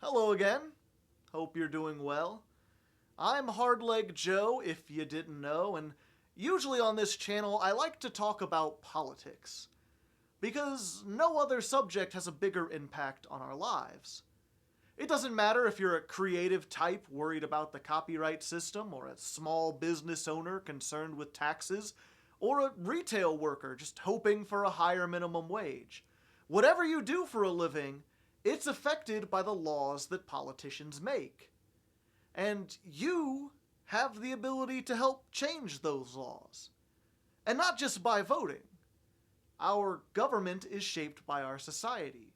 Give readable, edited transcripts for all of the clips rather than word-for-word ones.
Hello again. Hope you're doing well. I'm Hardleg Joe, if you didn't know, and usually on this channel I like to talk about politics. Because no other subject has a bigger impact on our lives. It doesn't matter if you're a creative type worried about the copyright system, or a small business owner concerned with taxes, or a retail worker just hoping for a higher minimum wage. Whatever you do for a living, it's affected by the laws that politicians make. And you have the ability to help change those laws. And not just by voting. Our government is shaped by our society.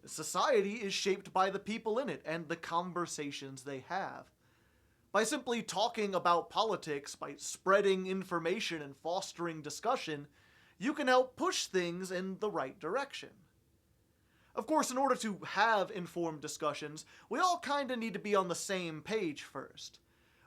Society is shaped by the people in it and the conversations they have. By simply talking about politics, by spreading information and fostering discussion, you can help push things in the right direction. Of course, in order to have informed discussions, we all kinda need to be on the same page first.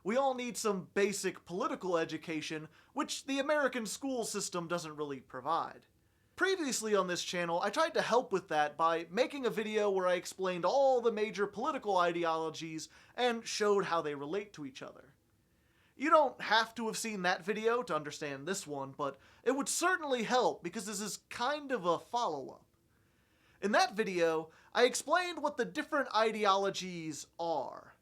We all need some basic political education, which the American school system doesn't really provide. Previously on this channel, I tried to help with that by making a video where I explained all the major political ideologies and showed how they relate to each other. You don't have to have seen that video to understand this one, but it would certainly help because this is kind of a follow-up. In that video, I explained what the different ideologies are.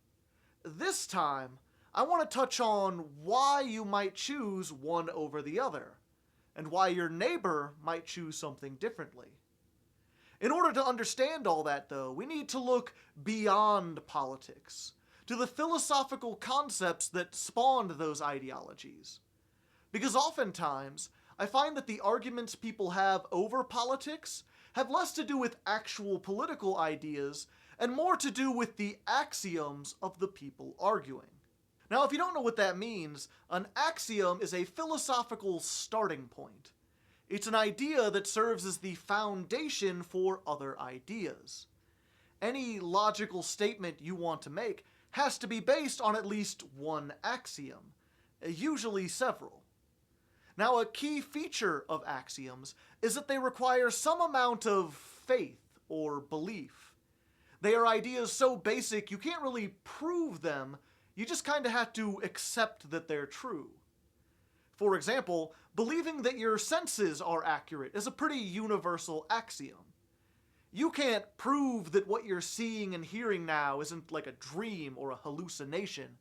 This time, I want to touch on why you might choose one over the other, and why your neighbor might choose something differently. In order to understand all that, though, we need to look beyond politics, to the philosophical concepts that spawned those ideologies. Because oftentimes, I find that the arguments people have over politics have less to do with actual political ideas and more to do with the axioms of the people arguing. Now, if you don't know what that means, an axiom is a philosophical starting point. It's an idea that serves as the foundation for other ideas. Any logical statement you want to make has to be based on at least one axiom, usually several. Now, a key feature of axioms is that they require some amount of faith or belief. They are ideas so basic you can't really prove them, you just kind of have to accept that they're true. For example, believing that your senses are accurate is a pretty universal axiom. You can't prove that what you're seeing and hearing now isn't like a dream or a hallucination,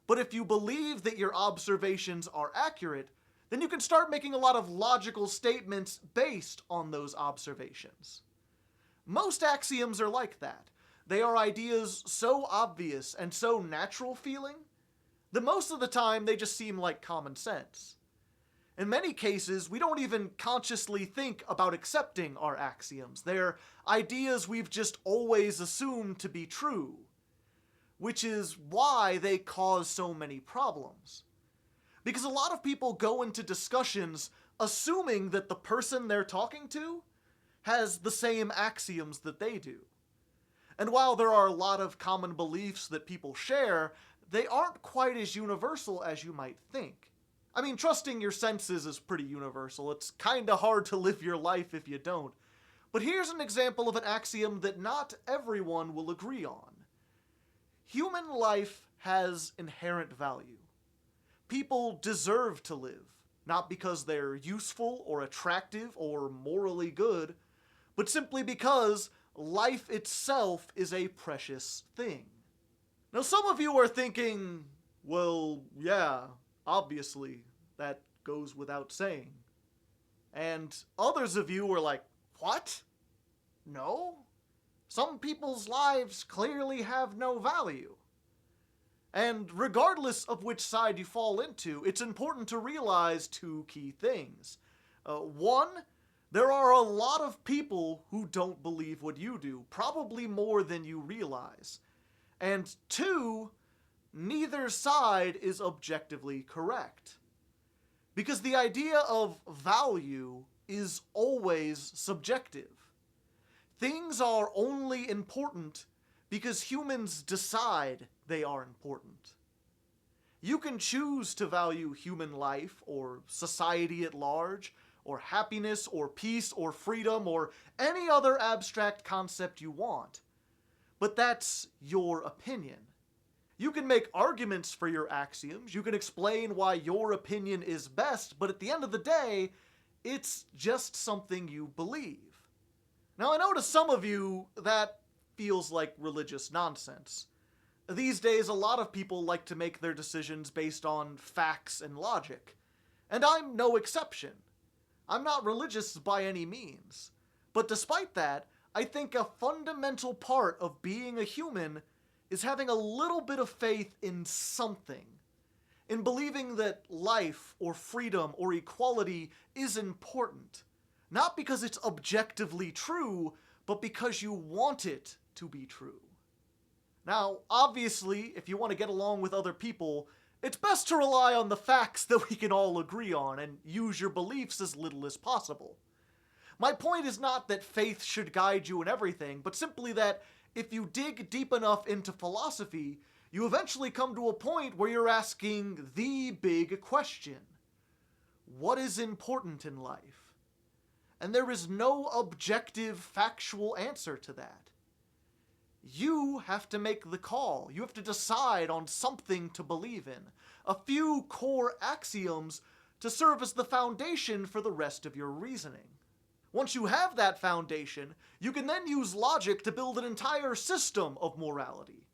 but if you believe that your observations are accurate, then you can start making a lot of logical statements based on those observations. Most axioms are like that. They are ideas so obvious and so natural feeling that most of the time they just seem like common sense. In many cases, we don't even consciously think about accepting our axioms. They're ideas we've just always assumed to be true, which is why they cause so many problems. Because a lot of people go into discussions assuming that the person they're talking to has the same axioms that they do. And while there are a lot of common beliefs that people share, they aren't quite as universal as you might think. I mean, trusting your senses is pretty universal. It's kinda hard to live your life if you don't. But here's an example of an axiom that not everyone will agree on. Human life has inherent value. People deserve to live, not because they're useful or attractive or morally good, but simply because life itself is a precious thing. Now, some of you are thinking, well, yeah, obviously, that goes without saying. And others of you are like, what? No? Some people's lives clearly have no value. And regardless of which side you fall into, it's important to realize two key things. One, there are a lot of people who don't believe what you do, probably more than you realize. And two, neither side is objectively correct. Because the idea of value is always subjective. Things are only important because humans decide they are important. You can choose to value human life, or society at large, or happiness, or peace, or freedom, or any other abstract concept you want. but that's your opinion. You can make arguments for your axioms, you can explain why your opinion is best, but at the end of the day, it's just something you believe. Now, I know to some of you that feels like religious nonsense. These days, a lot of people like to make their decisions based on facts and logic, and I'm no exception. I'm not religious by any means, but despite that, I think a fundamental part of being a human is having a little bit of faith in something, in believing that life or freedom or equality is important, not because it's objectively true, but because you want it to be true. Now, obviously, if you want to get along with other people, it's best to rely on the facts that we can all agree on and use your beliefs as little as possible. My point is not that faith should guide you in everything, but simply that if you dig deep enough into philosophy, you eventually come to a point where you're asking the big question. What is important in life? And there is no objective, factual answer to that. You have to make the call. You have to decide on something to believe in. A few core axioms to serve as the foundation for the rest of your reasoning. Once you have that foundation, you can then use logic to build an entire system of morality.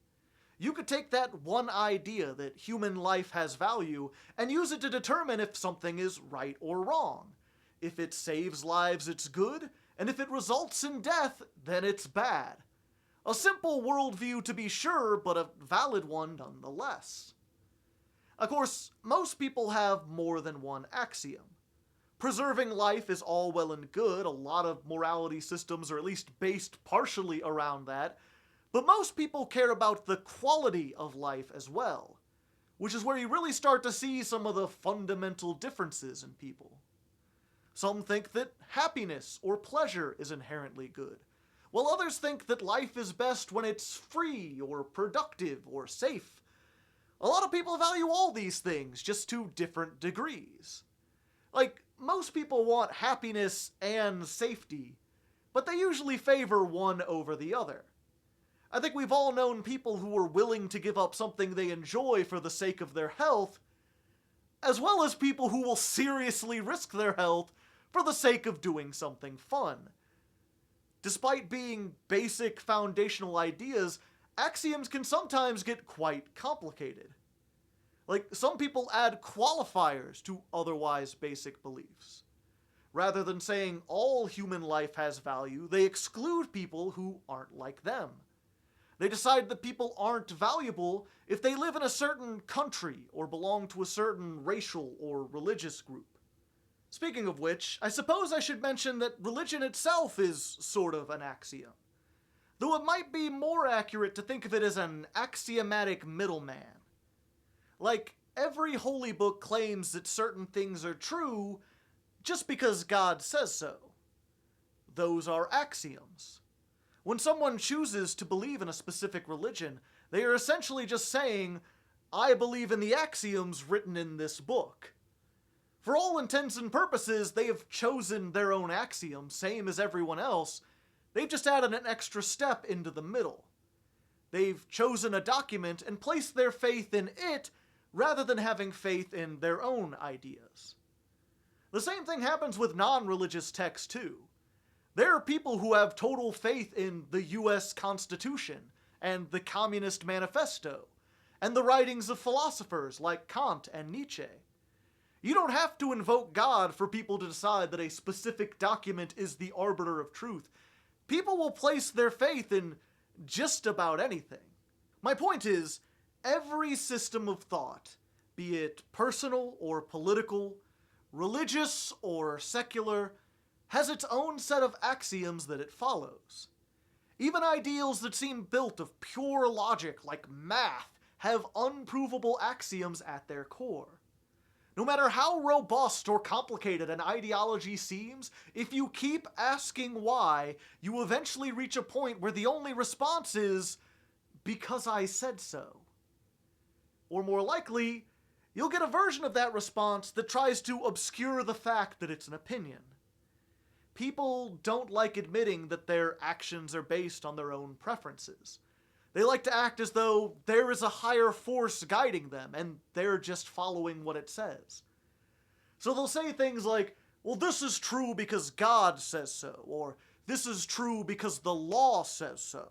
You could take that one idea that human life has value and use it to determine if something is right or wrong. If it saves lives, it's good, and if it results in death, then it's bad. A simple worldview to be sure, but a valid one nonetheless. Of course, most people have more than one axiom. Preserving life is all well and good, a lot of morality systems are at least based partially around that, but most people care about the quality of life as well, which is where you really start to see some of the fundamental differences in people. Some think that happiness or pleasure is inherently good, while others think that life is best when it's free or productive or safe. A lot of people value all these things, just to different degrees. Like, most people want happiness and safety, but they usually favor one over the other. I think we've all known people who are willing to give up something they enjoy for the sake of their health, as well as people who will seriously risk their health for the sake of doing something fun. Despite being basic foundational ideas, axioms can sometimes get quite complicated. Like, some people add qualifiers to otherwise basic beliefs. Rather than saying all human life has value, they exclude people who aren't like them. They decide that people aren't valuable if they live in a certain country or belong to a certain racial or religious group. Speaking of which, I suppose I should mention that religion itself is sort of an axiom. Though it might be more accurate to think of it as an axiomatic middleman. Like, every holy book claims that certain things are true just because God says so. Those are axioms. When someone chooses to believe in a specific religion, they are essentially just saying, I believe in the axioms written in this book. For all intents and purposes, they have chosen their own axiom, same as everyone else. They've just added an extra step into the middle. They've chosen a document and placed their faith in it rather than having faith in their own ideas. The same thing happens with non-religious texts too. There are people who have total faith in the US Constitution and the Communist Manifesto and the writings of philosophers like Kant and Nietzsche. You don't have to invoke God for people to decide that a specific document is the arbiter of truth. People will place their faith in just about anything. My point is, every system of thought, be it personal or political, religious or secular, has its own set of axioms that it follows. Even ideals that seem built of pure logic, like math, have unprovable axioms at their core. No matter how robust or complicated an ideology seems, if you keep asking why, you eventually reach a point where the only response is, because I said so. Or more likely, you'll get a version of that response that tries to obscure the fact that it's an opinion. People don't like admitting that their actions are based on their own preferences. They like to act as though there is a higher force guiding them, and they're just following what it says. So they'll say things like, well, this is true because God says so, or this is true because the law says so.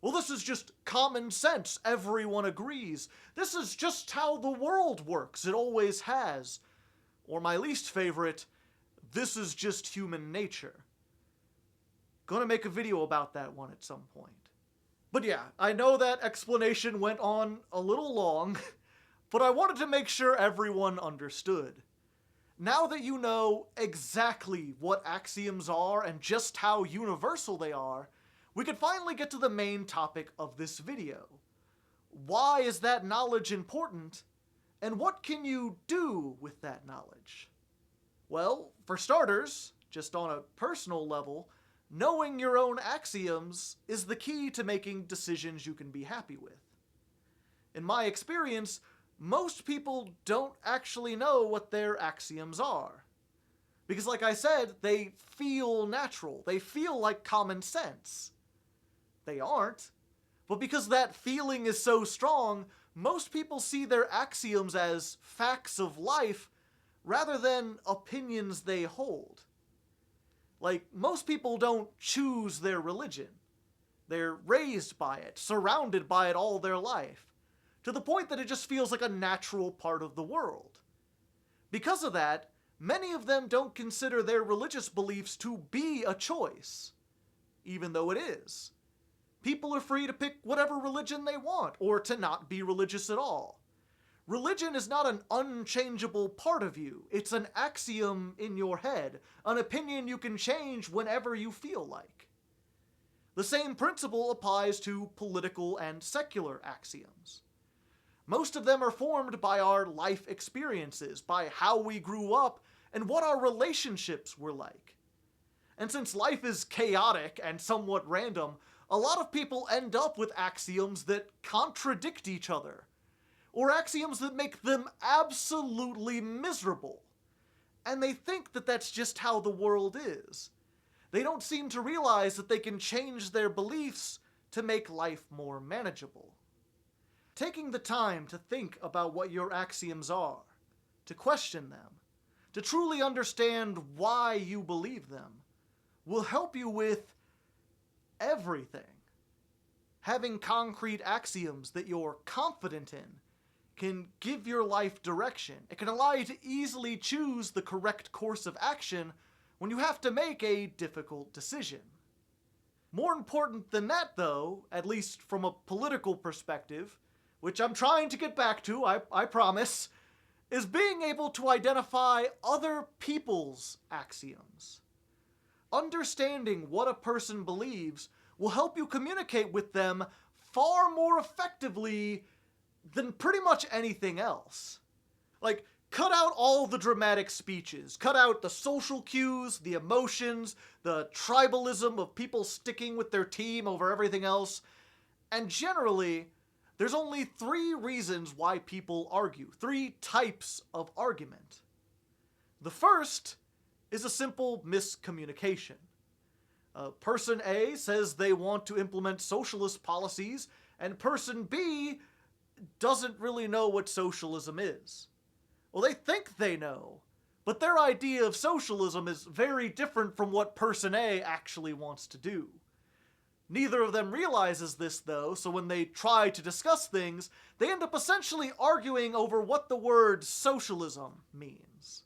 Well, this is just common sense, everyone agrees. This is just how the world works, it always has. Or my least favorite, this is just human nature. Gonna make a video about that one at some point. But yeah, I know that explanation went on a little long, but I wanted to make sure everyone understood. Now that you know exactly what axioms are and just how universal they are, we can finally get to the main topic of this video. Why is that knowledge important, and what can you do with that knowledge? Well, for starters, just on a personal level, knowing your own axioms is the key to making decisions you can be happy with. In my experience, most people don't actually know what their axioms are. Because like I said, they feel natural. They feel like common sense. They aren't. But because that feeling is so strong, most people see their axioms as facts of life rather than opinions they hold. Like, most people don't choose their religion. They're raised by it, surrounded by it all their life, to the point that it just feels like a natural part of the world. Because of that, many of them don't consider their religious beliefs to be a choice, even though it is. People are free to pick whatever religion they want, or to not be religious at all. Religion is not an unchangeable part of you. It's an axiom in your head, an opinion you can change whenever you feel like. The same principle applies to political and secular axioms. Most of them are formed by our life experiences, by how we grew up, and what our relationships were like. And since life is chaotic and somewhat random, a lot of people end up with axioms that contradict each other, or axioms that make them absolutely miserable. And they think that that's just how the world is. They don't seem to realize that they can change their beliefs to make life more manageable. Taking the time to think about what your axioms are, to question them, to truly understand why you believe them, will help you with everything. Having concrete axioms that you're confident in can give your life direction. It can allow you to easily choose the correct course of action when you have to make a difficult decision. More important than that, though, at least from a political perspective, which I'm trying to get back to, I promise, is being able to identify other people's axioms. Understanding what a person believes will help you communicate with them far more effectively than pretty much anything else. Like, cut out all the dramatic speeches, cut out the social cues, the emotions, the tribalism of people sticking with their team over everything else, and generally, there's only 3 reasons why people argue, 3 types of argument. The first is a simple miscommunication. Person A says they want to implement socialist policies, and person B doesn't really know what socialism is. Well, they think they know, but their idea of socialism is very different from what person A actually wants to do. Neither of them realizes this, though, so when they try to discuss things, they end up essentially arguing over what the word socialism means.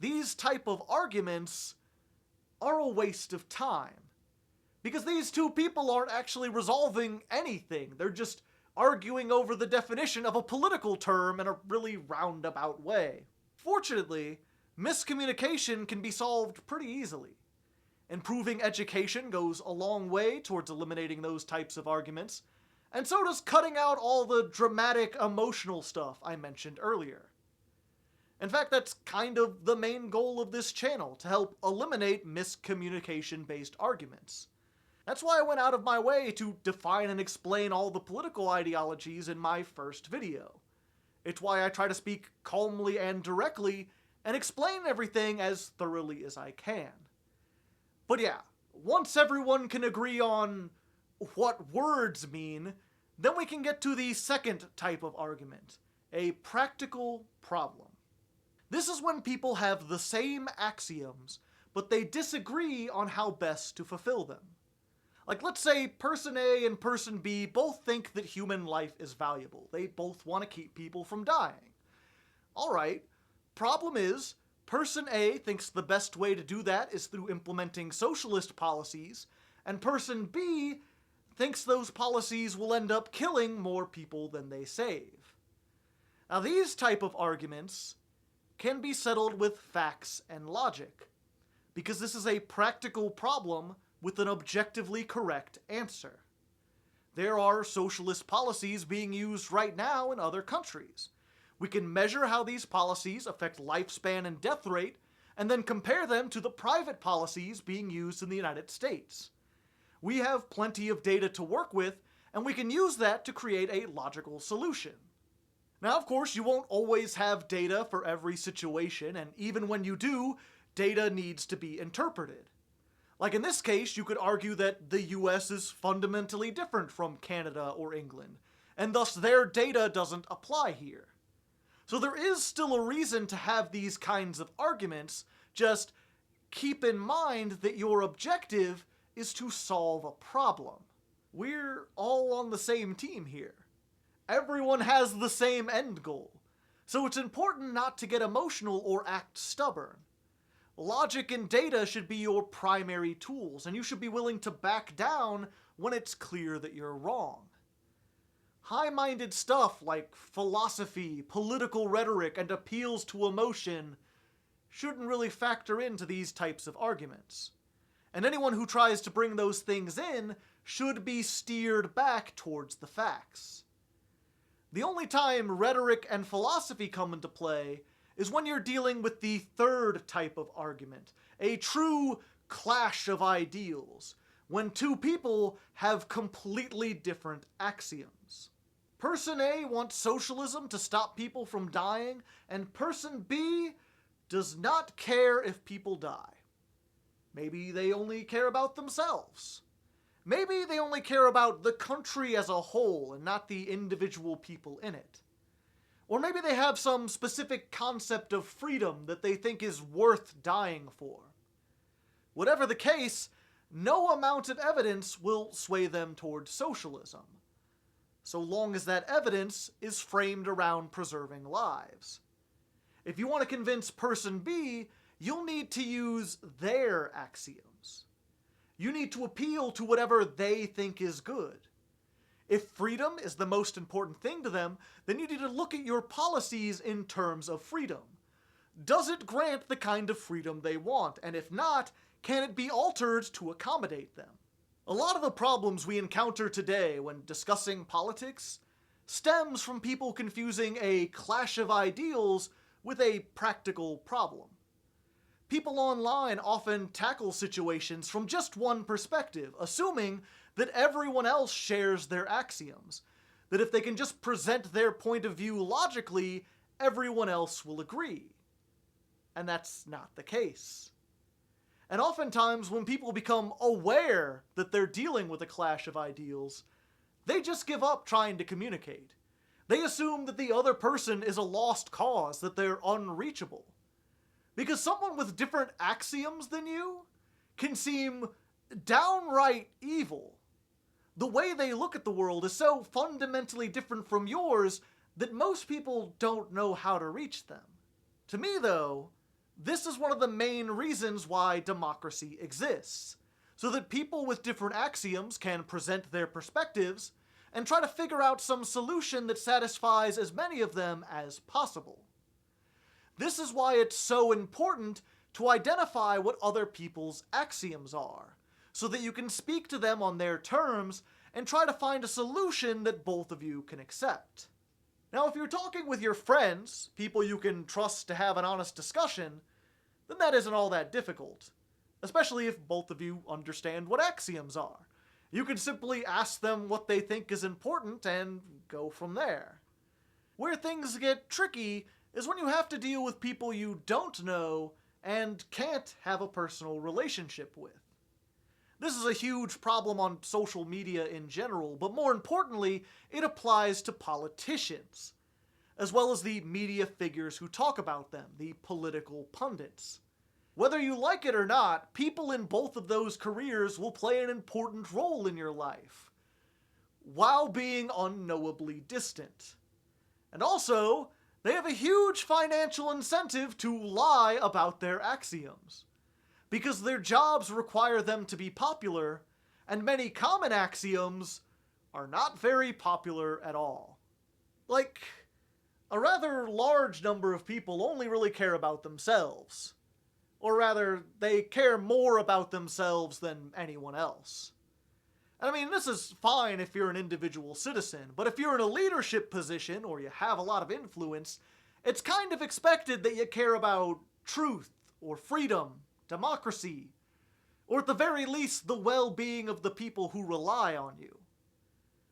These type of arguments are a waste of time, because these 2 people aren't actually resolving anything. They're just arguing over the definition of a political term in a really roundabout way. Fortunately, miscommunication can be solved pretty easily. Improving education goes a long way towards eliminating those types of arguments, and so does cutting out all the dramatic, emotional stuff I mentioned earlier. In fact, that's kind of the main goal of this channel, to help eliminate miscommunication-based arguments. That's why I went out of my way to define and explain all the political ideologies in my first video. It's why I try to speak calmly and directly, and explain everything as thoroughly as I can. But yeah, once everyone can agree on what words mean, then we can get to the second type of argument, a practical problem. This is when people have the same axioms, but they disagree on how best to fulfill them. Like, let's say person A and person B both think that human life is valuable. They both want to keep people from dying. Alright, problem is, person A thinks the best way to do that is through implementing socialist policies, and person B thinks those policies will end up killing more people than they save. Now, these type of arguments can be settled with facts and logic, because this is a practical problem with an objectively correct answer. There are socialist policies being used right now in other countries. We can measure how these policies affect lifespan and death rate, and then compare them to the private policies being used in the United States. We have plenty of data to work with, and we can use that to create a logical solution. Now, of course, you won't always have data for every situation, and even when you do, data needs to be interpreted. Like in this case, you could argue that the US is fundamentally different from Canada or England, and thus their data doesn't apply here. So there is still a reason to have these kinds of arguments, just keep in mind that your objective is to solve a problem. We're all on the same team here. Everyone has the same end goal, so it's important not to get emotional or act stubborn. Logic and data should be your primary tools, and you should be willing to back down when it's clear that you're wrong. High-minded stuff like philosophy, political rhetoric, and appeals to emotion shouldn't really factor into these types of arguments. And anyone who tries to bring those things in should be steered back towards the facts. The only time rhetoric and philosophy come into play is when you're dealing with the third type of argument, a true clash of ideals, when two people have completely different axioms. Person A wants socialism to stop people from dying, and person B does not care if people die. Maybe they only care about themselves. Maybe they only care about the country as a whole and not the individual people in it. Or maybe they have some specific concept of freedom that they think is worth dying for. Whatever the case, no amount of evidence will sway them towards socialism, so long as that evidence is framed around preserving lives. If you want to convince person B, you'll need to use their axioms. You need to appeal to whatever they think is good. If freedom is the most important thing to them, then you need to look at your policies in terms of freedom. Does it grant the kind of freedom they want? And if not, can it be altered to accommodate them? A lot of the problems we encounter today when discussing politics stems from people confusing a clash of ideals with a practical problem. People online often tackle situations from just one perspective, assuming that everyone else shares their axioms, that if they can just present their point of view logically, everyone else will agree. And that's not the case. And oftentimes, when people become aware that they're dealing with a clash of ideals, they just give up trying to communicate. They assume that the other person is a lost cause, that they're unreachable. Because someone with different axioms than you can seem downright evil. The way they look at the world is so fundamentally different from yours that most people don't know how to reach them. To me, though, this is one of the main reasons why democracy exists, so that people with different axioms can present their perspectives and try to figure out some solution that satisfies as many of them as possible. This is why it's so important to identify what other people's axioms are, so that you can speak to them on their terms and try to find a solution that both of you can accept. Now, if you're talking with your friends, people you can trust to have an honest discussion, then that isn't all that difficult, especially if both of you understand what axioms are. You can simply ask them what they think is important and go from there. Where things get tricky is when you have to deal with people you don't know and can't have a personal relationship with. This is a huge problem on social media in general, but more importantly, it applies to politicians, as well as the media figures who talk about them, the political pundits. Whether you like it or not, people in both of those careers will play an important role in your life, while being unknowably distant. And also, they have a huge financial incentive to lie about their axioms, because their jobs require them to be popular, and many common axioms are not very popular at all. Like, a rather large number of people only really care about themselves. Or rather, they care more about themselves than anyone else. I mean, this is fine if you're an individual citizen, but if you're in a leadership position or you have a lot of influence, it's kind of expected that you care about truth or freedom, democracy, or at the very least, the well-being of the people who rely on you.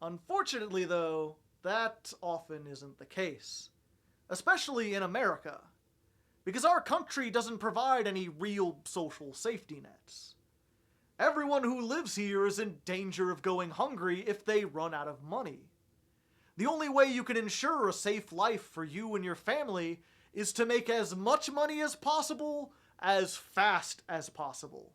Unfortunately, though, that often isn't the case, especially in America, because our country doesn't provide any real social safety nets. Everyone who lives here is in danger of going hungry if they run out of money. The only way you can ensure a safe life for you and your family is to make as much money as possible, as fast as possible.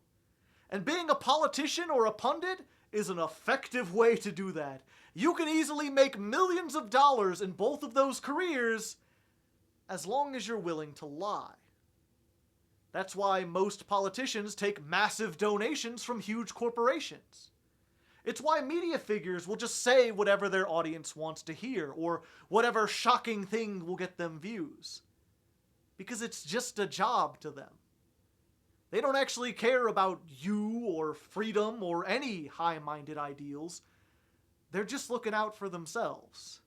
And being a politician or a pundit is an effective way to do that. You can easily make millions of dollars in both of those careers, as long as you're willing to lie. That's why most politicians take massive donations from huge corporations. It's why media figures will just say whatever their audience wants to hear, or whatever shocking thing will get them views. Because it's just a job to them. They don't actually care about you or freedom or any high-minded ideals. They're just looking out for themselves.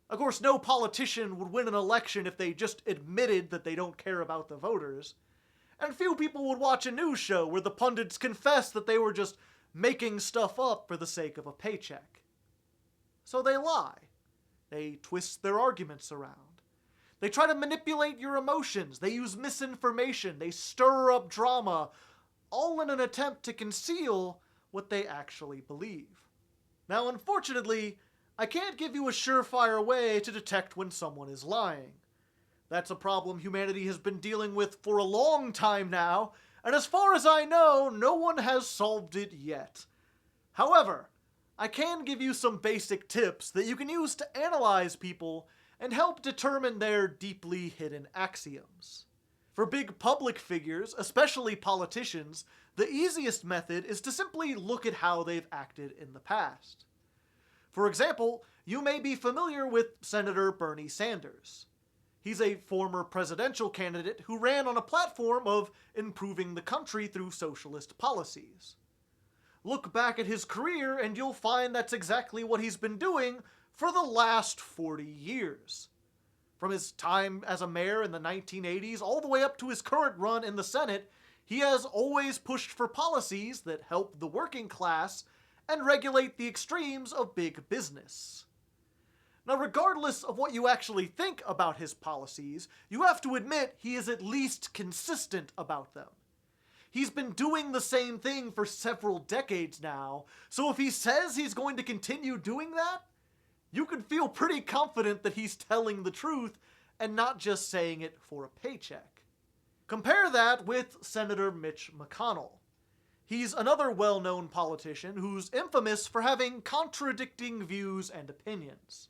Of course, no politician would win an election if they just admitted that they don't care about the voters. And few people would watch a news show where the pundits confess that they were just making stuff up for the sake of a paycheck. So they lie. They twist their arguments around. They try to manipulate your emotions. They use misinformation. They stir up drama, all in an attempt to conceal what they actually believe. Now, unfortunately, I can't give you a surefire way to detect when someone is lying. That's a problem humanity has been dealing with for a long time now, and as far as I know, no one has solved it yet. However, I can give you some basic tips that you can use to analyze people and help determine their deeply hidden axioms. For big public figures, especially politicians, the easiest method is to simply look at how they've acted in the past. For example, you may be familiar with Senator Bernie Sanders. He's a former presidential candidate who ran on a platform of improving the country through socialist policies. Look back at his career and you'll find that's exactly what he's been doing for the last 40 years. From his time as a mayor in the 1980s all the way up to his current run in the Senate, he has always pushed for policies that help the working class and regulate the extremes of big business. Now, regardless of what you actually think about his policies, you have to admit he is at least consistent about them. He's been doing the same thing for several decades now, so if he says he's going to continue doing that, you can feel pretty confident that he's telling the truth and not just saying it for a paycheck. Compare that with Senator Mitch McConnell. He's another well-known politician who's infamous for having contradicting views and opinions.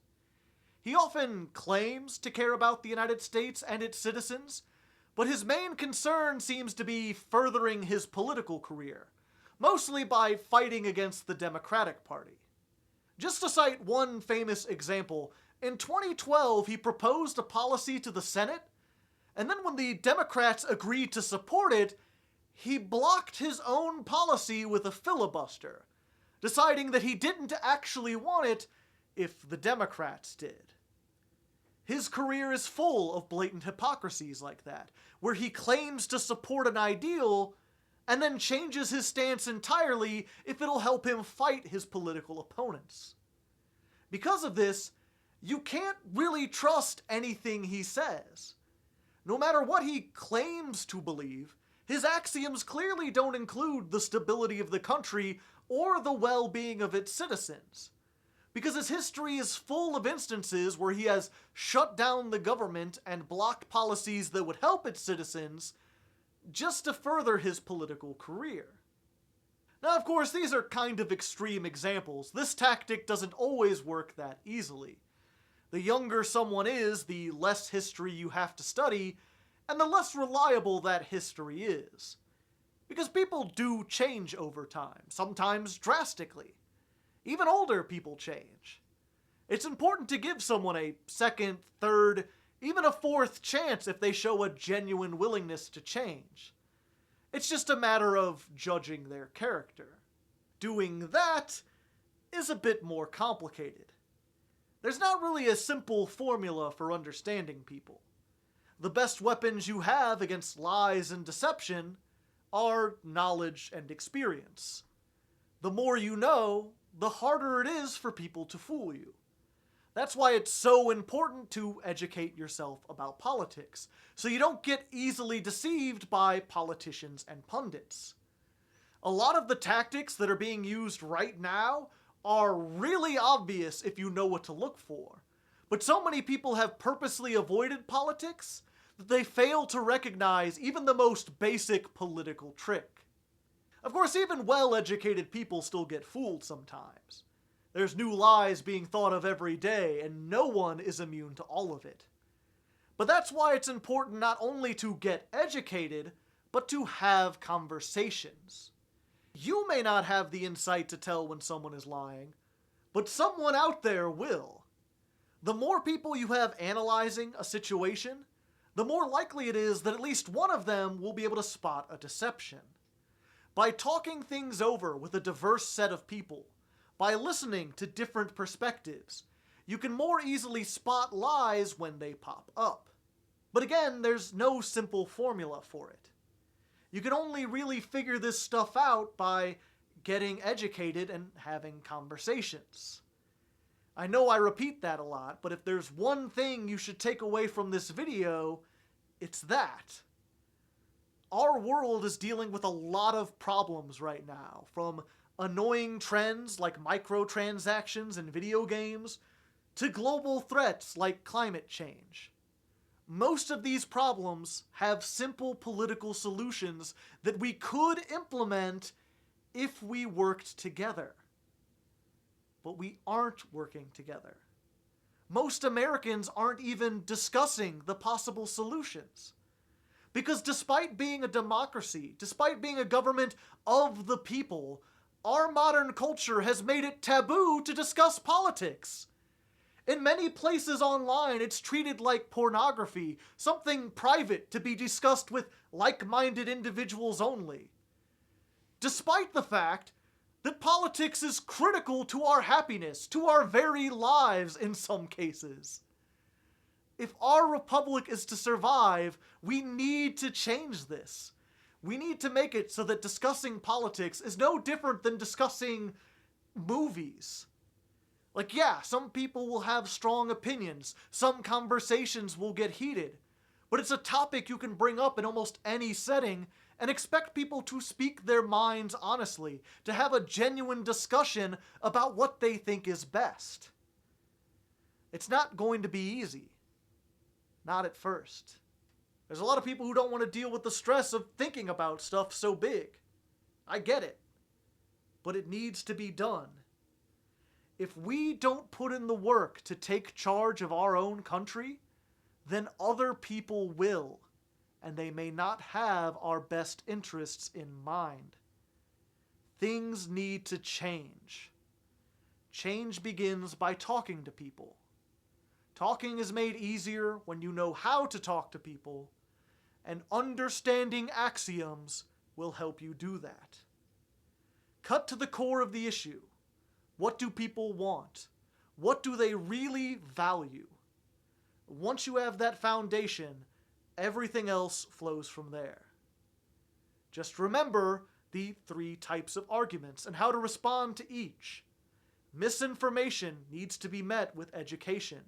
He often claims to care about the United States and its citizens, but his main concern seems to be furthering his political career, mostly by fighting against the Democratic Party. Just to cite one famous example, in 2012 he proposed a policy to the Senate, and then when the Democrats agreed to support it, he blocked his own policy with a filibuster, deciding that he didn't actually want it if the Democrats did. His career is full of blatant hypocrisies like that, where he claims to support an ideal and then changes his stance entirely if it'll help him fight his political opponents. Because of this, you can't really trust anything he says. No matter what he claims to believe, His axioms clearly don't include the stability of the country or the well-being of its citizens, because his history is full of instances where he has shut down the government and blocked policies that would help its citizens just to further his political career. Now, of course, these are kind of extreme examples. This tactic doesn't always work that easily. The younger someone is, the less history you have to study, and the less reliable that history is. Because people do change over time, sometimes drastically. Even older people change. It's important to give someone a second, third, even a fourth chance if they show a genuine willingness to change. It's just a matter of judging their character. Doing that is a bit more complicated. There's not really a simple formula for understanding people. The best weapons you have against lies and deception are knowledge and experience. The more you know, the harder it is for people to fool you. That's why it's so important to educate yourself about politics, so you don't get easily deceived by politicians and pundits. A lot of the tactics that are being used right now are really obvious if you know what to look for, but so many people have purposely avoided politics that they fail to recognize even the most basic political trick. Of course, even well-educated people still get fooled sometimes. There's new lies being thought of every day, and no one is immune to all of it. But that's why it's important not only to get educated, but to have conversations. You may not have the insight to tell when someone is lying, but someone out there will. The more people you have analyzing a situation, the more likely it is that at least one of them will be able to spot a deception. By talking things over with a diverse set of people, by listening to different perspectives, you can more easily spot lies when they pop up. But again, there's no simple formula for it. You can only really figure this stuff out by getting educated and having conversations. I know I repeat that a lot, but if there's one thing you should take away from this video, it's that. Our world is dealing with a lot of problems right now, from annoying trends like microtransactions in video games, to global threats like climate change. Most of these problems have simple political solutions that we could implement if we worked together. But we aren't working together. Most Americans aren't even discussing the possible solutions. Because despite being a democracy, despite being a government of the people, our modern culture has made it taboo to discuss politics. In many places online, it's treated like pornography, something private to be discussed with like-minded individuals only. Despite the fact that politics is critical to our happiness, to our very lives in some cases. If our republic is to survive, we need to change this. We need to make it so that discussing politics is no different than discussing movies. Like, yeah, some people will have strong opinions, some conversations will get heated, but it's a topic you can bring up in almost any setting and expect people to speak their minds honestly, to have a genuine discussion about what they think is best. It's not going to be easy. Not at first. There's a lot of people who don't want to deal with the stress of thinking about stuff so big. I get it. But it needs to be done. If we don't put in the work to take charge of our own country, then other people will, and they may not have our best interests in mind. Things need to change. Change begins by talking to people. Talking is made easier when you know how to talk to people, and understanding axioms will help you do that. Cut to the core of the issue. What do people want? What do they really value? Once you have that foundation, everything else flows from there. Just remember the 3 types of arguments and how to respond to each. Misinformation needs to be met with education.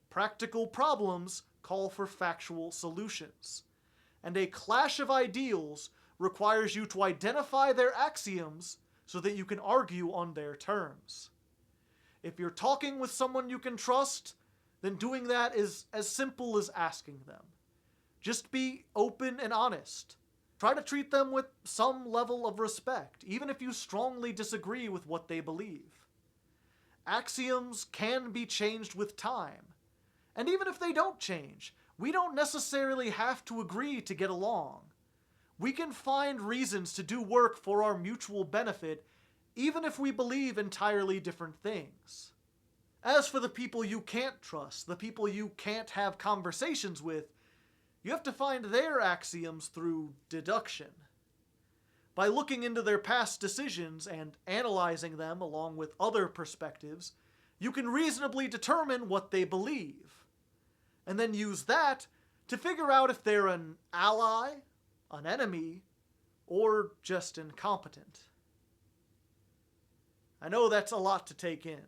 Practical problems call for factual solutions. and a clash of ideals requires you to identify their axioms so that you can argue on their terms. If you're talking with someone you can trust, then doing that is as simple as asking them. Just be open and honest. Try to treat them with some level of respect, even if you strongly disagree with what they believe. Axioms can be changed with time. And even if they don't change, we don't necessarily have to agree to get along. We can find reasons to do work for our mutual benefit, even if we believe entirely different things. As for the people you can't trust, the people you can't have conversations with, you have to find their axioms through deduction. By looking into their past decisions and analyzing them along with other perspectives, you can reasonably determine what they believe, and then use that to figure out if they're an ally, an enemy, or just incompetent. I know that's a lot to take in,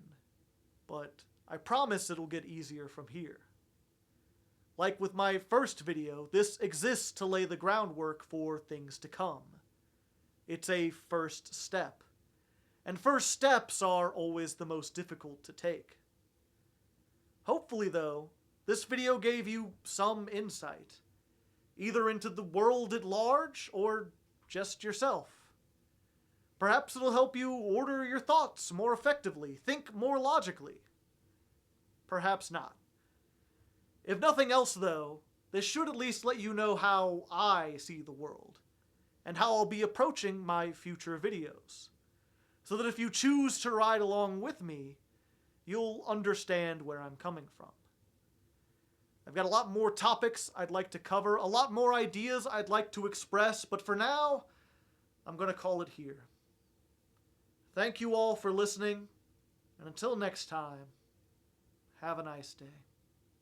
but I promise it'll get easier from here. Like with my first video, this exists to lay the groundwork for things to come. It's a first step. And first steps are always the most difficult to take. Hopefully, though, this video gave you some insight, either into the world at large or just yourself. Perhaps it'll help you order your thoughts more effectively, think more logically. Perhaps not. If nothing else, though, this should at least let you know how I see the world, and how I'll be approaching my future videos, so that if you choose to ride along with me, you'll understand where I'm coming from. I've got a lot more topics I'd like to cover, a lot more ideas I'd like to express, but for now, I'm going to call it here. Thank you all for listening, and until next time, have a nice day.